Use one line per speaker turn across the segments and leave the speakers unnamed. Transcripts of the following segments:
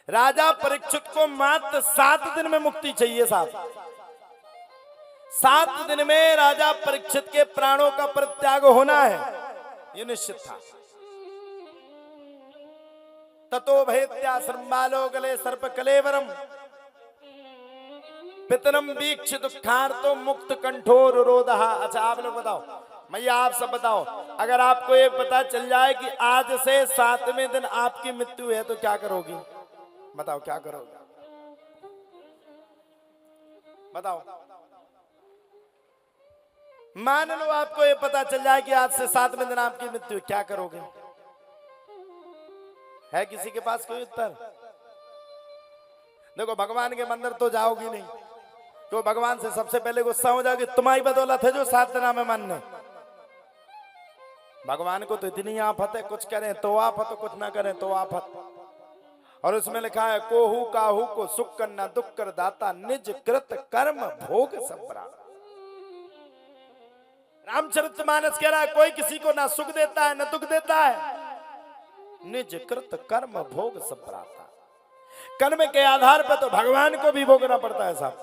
राजा परीक्षित को मात्र 7 दिन में मुक्ति चाहिए साहब। 7 दिन में राजा परीक्षित के प्राणों का परित्याग होना है, ये निश्चित था। ततो भयत्या श्रम्बालो गले सर्प कलेवरम पितरम वीक्ष दुखार्तो मुक्त कंठोर रोदहा। अच्छा आप लोग बताओ, मैया आप सब बताओ, अगर आपको ये पता चल जाए कि आज से 7वें दिन आपकी मृत्यु है तो क्या करोगी? बताओ क्या करोगे? बताओ। मान लो आपको ये पता चल जाए कि आज से 7वें दिन आपकी मृत्यु, क्या करोगे? है किसी के पास कोई उत्तर? देखो भगवान के मंदिर तो जाओगी नहीं, तो भगवान से सबसे पहले गुस्सा हो जाओगे, तुम्हारी बदौलत है जो 7 दिन में मानने। भगवान को तो इतनी आफत है, कुछ करें तो आफत, कुछ ना करें तो आफत। और उसमें लिखा है कोहू काहू को सुख करना दुख कर दाता, निज कृत कर्म भोग सब प्राप्त। रामचरितमानस कह रहा है कोई किसी को ना सुख देता है ना दुख देता है, निज कृत कर्म भोग सब प्राप्त। कर्म के आधार पर तो भगवान को भी भोगना पड़ता है साहब।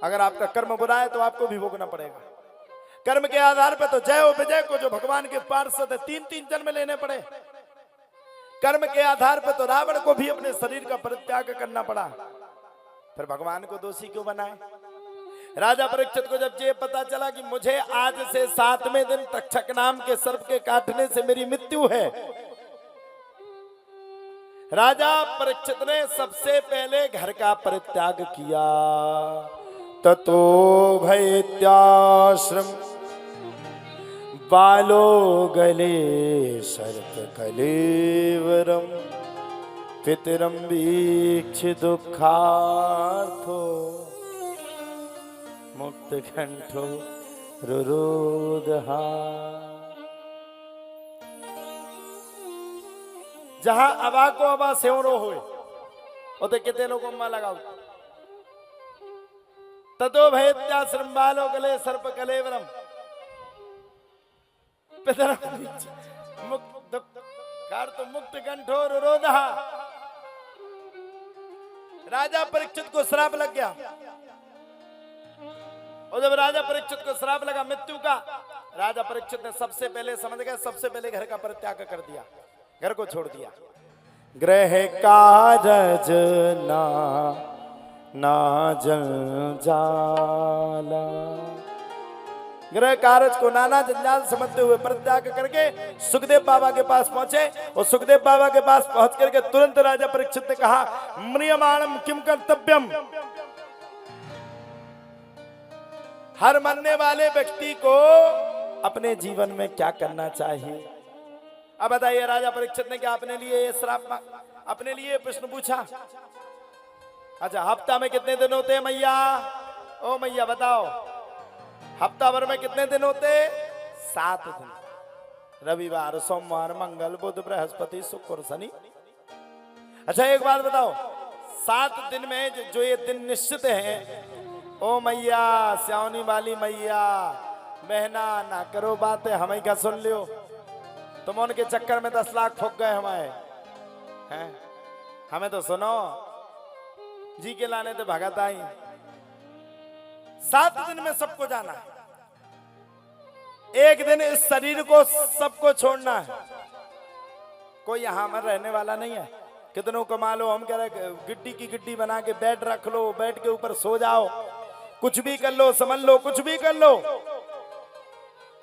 अगर आपका कर्म बुरा है तो आपको भी भोगना पड़ेगा। कर्म के आधार पर तो जय और विजय को जो भगवान के पार्षद है 3-3 जन्म लेने पड़े। कर्म के आधार पर तो रावण को भी अपने शरीर का परित्याग करना पड़ा, फिर भगवान को दोषी क्यों बनाए? राजा परीक्षित को जब ये पता चला कि मुझे आज से 7वें दिन तक्षक नाम के सर्प के काटने से मेरी मृत्यु है, राजा परीक्षित ने सबसे पहले घर का परित्याग किया। ततो भयत्याश्रम बालो गले सर्प कलेवरम पितरम वीक्ष दुखार्थो मुक्त कंठो रुरोदहा। जहां अबा को अबा सेवरो होए उते कितने लोगों में लगाओ। ततो भयत्या श्रम्बालो गले सर्प कलेवरम मुक्त कंठो रुरोदहा। राजा परीक्षित को श्राप लग गया, और जब राजा परीक्षित को श्राप लगा मृत्यु का, राजा परीक्षित ने सबसे पहले समझ गए, सबसे पहले घर का परित्याग कर दिया, घर को छोड़ दिया। ग्रह कारज ना जंजाला, ग्रह कारज को नाना जंजाल समझते हुए परित्याग करके सुखदेव बाबा के पास पहुंचे, और सुखदेव बाबा के पास पहुंच करके तुरंत राजा परीक्षित ने कहा म्रियमाणम किम कर्तव्यम। हर मरने वाले व्यक्ति को अपने जीवन में क्या करना चाहिए? अब बताइए राजा परीक्षित ने क्या अपने लिए श्राप, अपने लिए प्रश्न पूछा? अच्छा हफ्ता में कितने दिन होते हैं मैया? ओ मैया बताओ, हफ्ता भर में कितने दिन होते? 7 दिन। रविवार सोमवार मंगल बुध बृहस्पति शुक्र शनि। अच्छा एक बात बताओ, 7 दिन में जो ये दिन निश्चित है, ओ मैया श्यावनी वाली मैया, बहना ना करो बातें, हमें क्या सुन लियो, तुम उनके चक्कर में 10 लाख फूक गए हमारे हैं, हमें तो सुनो, जी के लाने तो भगत आई। 7 दिन में सबको जाना है, एक दिन इस शरीर को सबको छोड़ना है, कोई यहां में रहने वाला नहीं है। कितनों कमा लो, हम कह रहे गिड्डी की गिड्डी बना के बेड रख लो, बेड के ऊपर सो जाओ, कुछ भी कर लो, समझ लो, कुछ भी कर लो,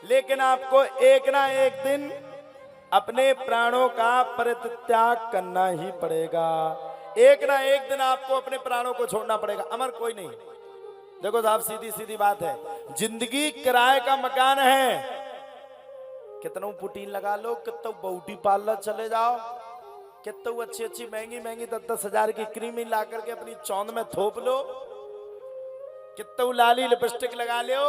लेकिन आपको एक ना एक दिन अपने प्राणों का परित्याग करना ही पड़ेगा। एक ना एक दिन आपको अपने प्राणों को छोड़ना पड़ेगा, अमर कोई नहीं। देखो साहब सीधी सीधी बात है, जिंदगी किराए का मकान है, कितनों पुटीन लगा लो, कितनों ब्यूटी पार्लर चले जाओ, कितनों अच्छी अच्छी महंगी महंगी 10-10 हजार की क्रीम ला करके अपनी चौंद में थोप लो, कितनों लाली लिपस्टिक लगा लो,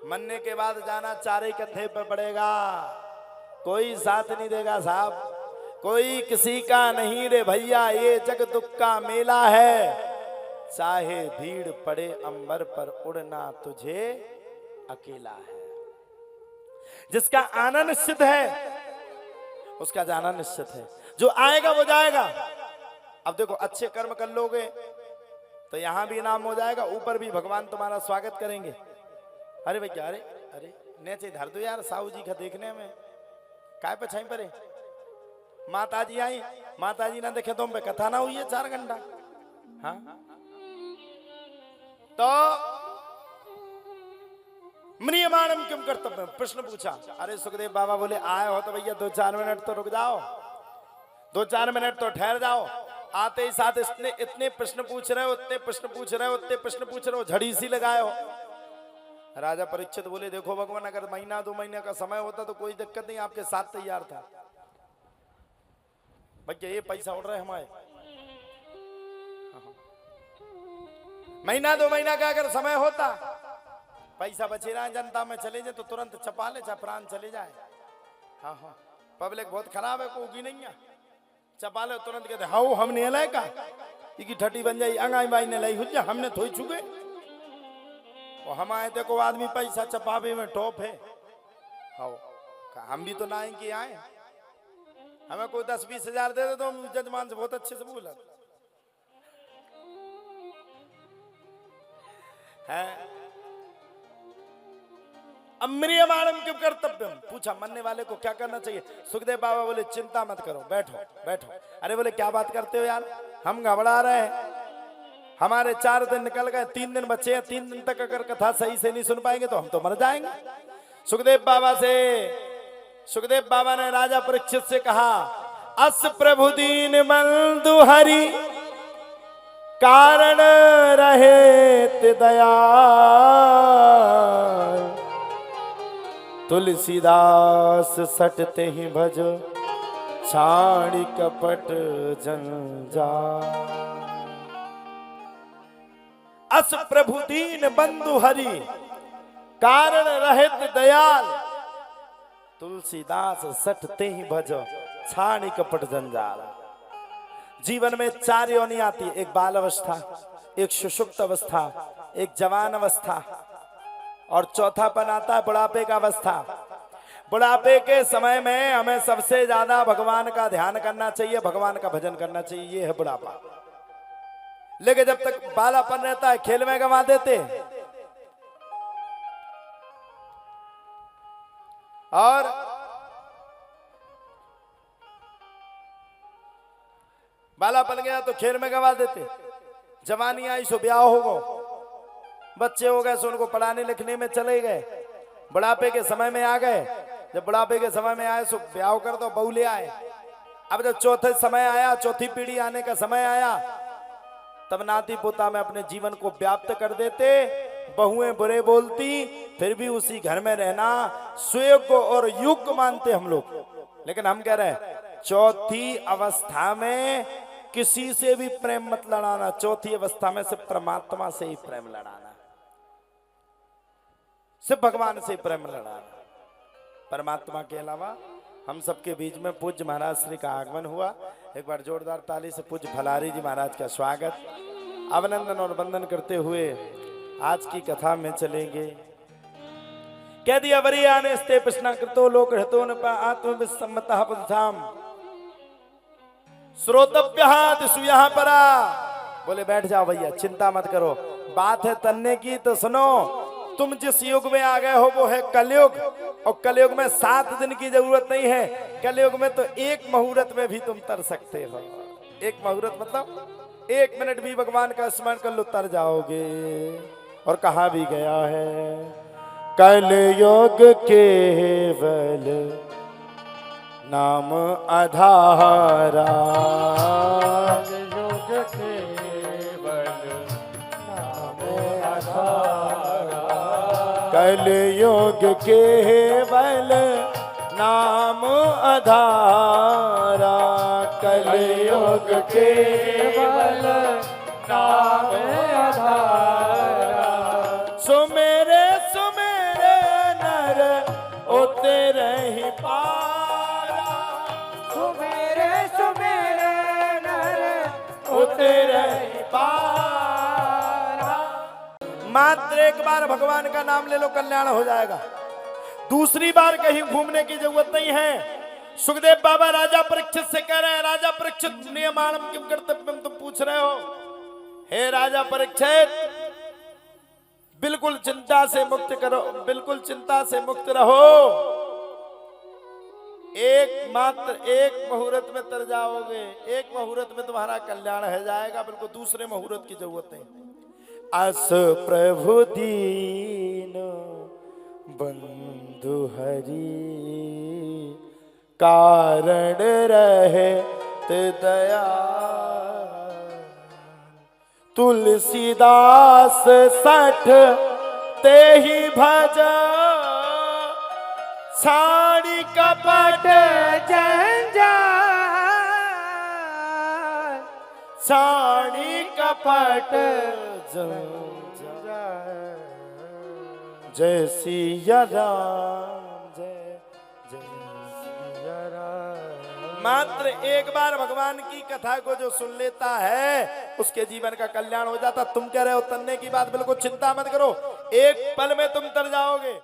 मरने के बाद जाना चारे कंधे पे पड़ेगा, कोई साथ नहीं देगा साहब, कोई किसी का नहीं रे भैया, ये जग दुख का मेला है, चाहे भीड़ पड़े अंबर पर उड़ना तुझे अकेला है। जिसका आना निश्चित है उसका जाना निश्चित है, जो आएगा वो जाएगा। अब देखो अच्छे कर्म कर लोगे तो यहां भी इनाम हो जाएगा, ऊपर भी भगवान तुम्हारा स्वागत करेंगे। अरे भैया, अरे अरे नीचे धर दो यार, साहू जी का देखने में काय पे छाई परे। माता जी आई, माता जी ना देखे तो हम पे कथा ना हुई है 4 घंटा। हाँ तो म्रियमाणम किम कर्तव्य, प्रश्न पूछा। अरे सुखदेव बाबा बोले आए हो तो भैया 2-4 मिनट तो रुक जाओ, 2-4 मिनट तो ठहर जाओ। आते ही साथ इतने प्रश्न पूछ रहे हो, उतने प्रश्न पूछ रहे हो, उतने प्रश्न पूछ रहे हो, झड़ी सी लगाए हो। राजा परीक्षित बोले देखो भगवान, अगर महीना 2 महीने का समय होता तो कोई दिक्कत नहीं, आपके साथ तैयार था। भैया ये पैसा उड़ रहे हमारे, महीना 2 महीना का अगर समय होता, पैसा बचे रहा जनता में चले जाए तो तुरंत चपा ले, चाहे प्राण चले जाए। हाँ हाँ पब्लिक बहुत खराब है, कोई नहीं है, चपा ले तुरंत कहते हाउ हमने लाए का की ठटी बन जाई, अंगाई बाई ने लाई हुज्जा, हमने थोड़ी चुके। और हम आए थे को आदमी पैसा चपावे में टॉप है। हाउ हम भी तो ना कि आए, हमें कोई 10-20 हजार दे दे तो हम जजमान से बहुत अच्छे से बोला है। अम्रियमाणम किम कर्तव्यम, पूछा मरने वाले को क्या करना चाहिए। सुखदेव बाबा बोले चिंता मत करो, बैठो बैठो। अरे बोले क्या बात करते हो यार, हम घबरा रहे हैं, हमारे 4 दिन निकल गए, 3 दिन बचे हैं, 3 दिन तक अगर कथा सही से नहीं सुन पाएंगे तो हम तो मर जाएंगे। सुखदेव बाबा ने राजा परीक्षित से कहा अस प्रभु दीन बंधु हरि कारण रहे दया, तुलसीदास सटते ही भज छाड़ी कपट जंजाल। अस प्रभु दीन बंधु हरि कारण रहित दयाल, तुलसीदास सटते ही भज छाड़ी कपट जंजाल। जीवन में 4 योनि आती है, एक बाल अवस्था, एक सुषुप्त अवस्था, एक जवान अवस्था और चौथापन आता है बुढ़ापे का अवस्था। बुढ़ापे के समय में हमें सबसे ज्यादा भगवान का ध्यान करना चाहिए, भगवान का भजन करना चाहिए, ये है बुढ़ापा। लेकिन जब तक बालापन रहता है खेल में गंवा देते, और बालापन गया तो खेल में गंवा देते। जवानी आई सो ब्याह हो गो, बच्चे हो गए सो उनको पढ़ाने लिखने में चले गए, बुढ़ापे के समय में आ गए। जब बुढ़ापे के समय में आए सो ब्याह कर दो, बहू ले आए। अब जब चौथे समय आया, चौथी पीढ़ी आने का समय आया, तब नाती पोता में अपने जीवन को व्याप्त कर देते। बहुएं बुरे बोलती, फिर भी उसी घर में रहना सुयोग को और युग को मानते हम लोग। लेकिन हम कह रहे हैं चौथी अवस्था में किसी से भी प्रेम मत लड़ाना, चौथी अवस्था में सिर्फ परमात्मा से ही प्रेम लड़ाना, सिर्फ भगवान से प्रेम लड़ाना। परमात्मा के अलावा हम सबके बीच में पूज्य महाराज श्री का आगमन हुआ। एक बार जोरदार ताली से पूज्य फलारी जी महाराज का स्वागत, अभिनंदन और वंदन करते हुए आज की कथा में चलेंगे। कह दिया वरियाने स्ते प्रश्न कृतो लोक हतो न आत्मविसम्मतः पदधाम श्रोतव्यः दिशु यहाँ परा। बोले बैठ जाओ भैया, चिंता मत करो, बात है तन्ने की तो सुनो। तुम जिस युग में आ गए हो वो है कलयुग, और कलयुग में 7 दिन की जरूरत नहीं है, कलयुग में तो 1 मुहूर्त में भी तुम तर सकते हो। 1 मुहूर्त मतलब 1 मिनट भी भगवान का स्मरण कर लो, तर जाओगे। और कहा भी गया है कलयुग केवल नाम आधारा, कलयुग केवल नाम आधारा, कलयुग केवल नाम आधारा, कलयुग केवल नाम आधारा। सुमेरे सुमेरे नर उतरे ही पारा, सुमेरे सुमेरे नर उतरे ही पारा। मात्र एक बार भगवान का नाम ले लो, कल्याण हो जाएगा। दूसरी बार कहीं घूमने की जरूरत नहीं है। सुखदेव बाबा राजा परीक्षित से कह रहे हैं, राजा परीक्षित नियमानम किम कर्तव्यम, तुम पूछ रहे हो। हे राजा परीक्षित, बिल्कुल चिंता से मुक्त करो, बिल्कुल चिंता से मुक्त रहो। एक मुहूर्त में तर जाओगे, एक मुहूर्त में तुम्हारा कल्याण हो जाएगा, बिल्कुल दूसरे मुहूर्त की जरूरत नहीं। अस प्रभु दीन बंधु हरि, कारण रहे ते दया, तुलसीदास 60 ते ही भज, छाड़ी कपट जंजाल, छाड़ी कपट जंजाल। जय सिया राम, जय जय सिया राम। मात्र एक बार भगवान की कथा को जो सुन लेता है उसके जीवन का कल्याण हो जाता। तुम कह रहे हो तरने की बात, बिल्कुल चिंता मत करो, एक पल में तुम तर जाओगे।